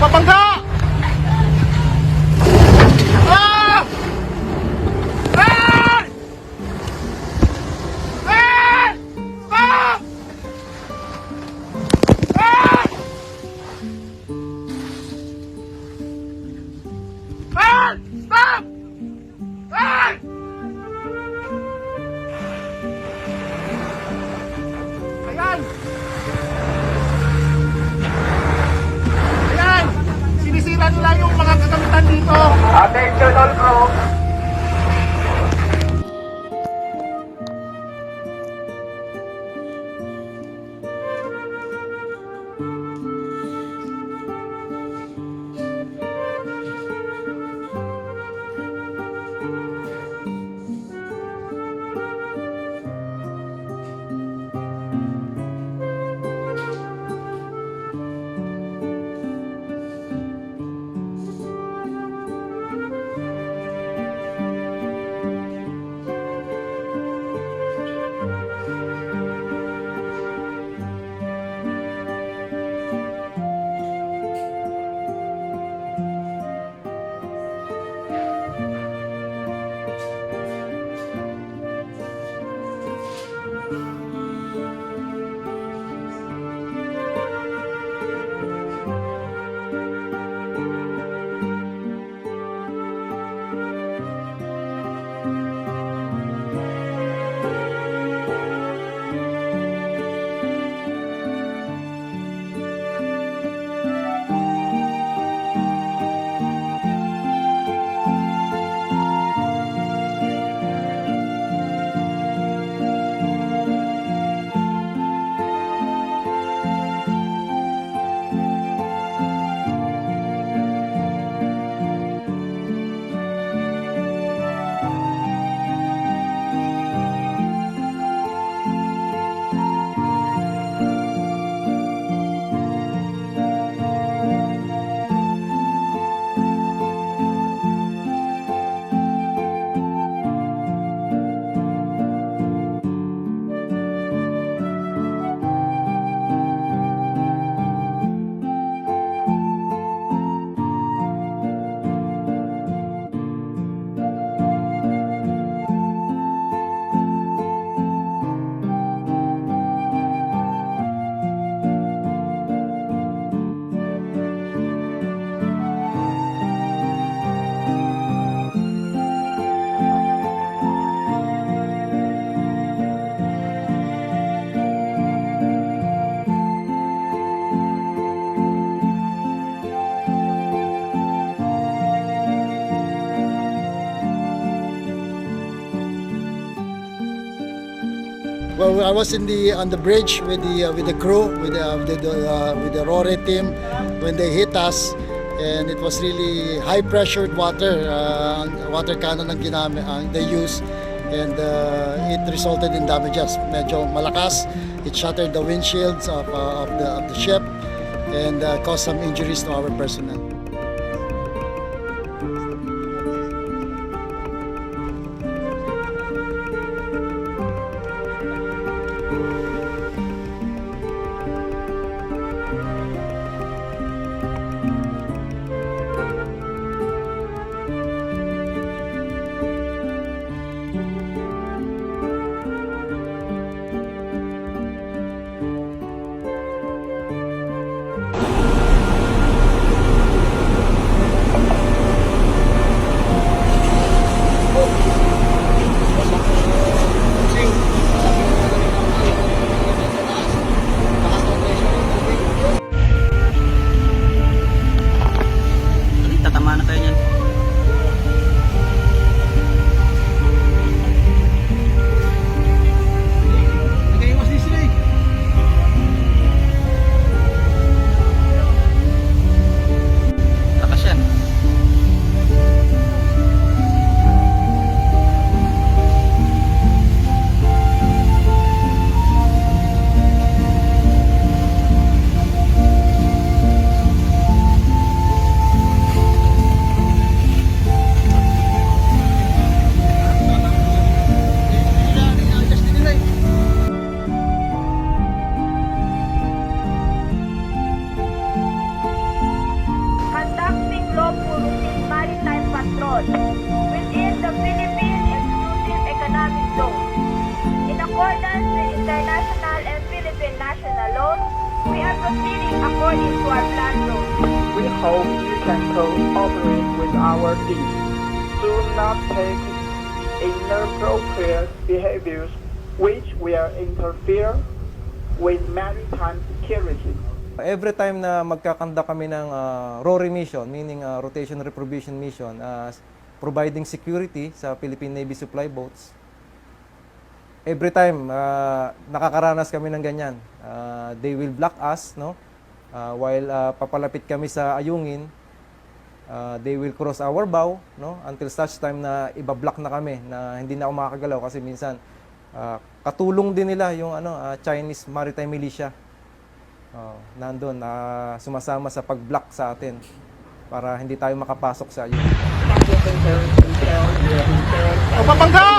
Babangga! Ah! Ah! Ah! Ah! Ah! Ah! Stop! Ah! Ayan! Ayan! Sinisira nila yung mga kagamitan dito. Attention all crew. Well, I was on the bridge with the crew, with the RORE team when they hit us, and it was really high pressured water, water cannon ang ginamit, they used, and it resulted in damages. Medyo malakas. It shattered the windshields of the ship and caused some injuries to our personnel. zone. In accordance with international and Philippine national law, we are proceeding according to our plan zone. We hope you can cooperate with our team. Do not take inappropriate behaviors which will interfere with maritime security. Every time na magkakanda kami ng RORI mission, meaning Rotation Reprovision Mission, providing security sa Philippine Navy supply boats, every time nakakaranas kami ng ganyan. They will block us, no? While papalapit kami sa ayungin, they will cross our bow, no? Until such time na ibablock na kami, na hindi na ako makakagalaw kasi minsan katulong din nila yung Chinese Maritime Militia. Nandun, sumasama sa pag-block sa atin para hindi tayo makapasok sa ayungin. Pabangga!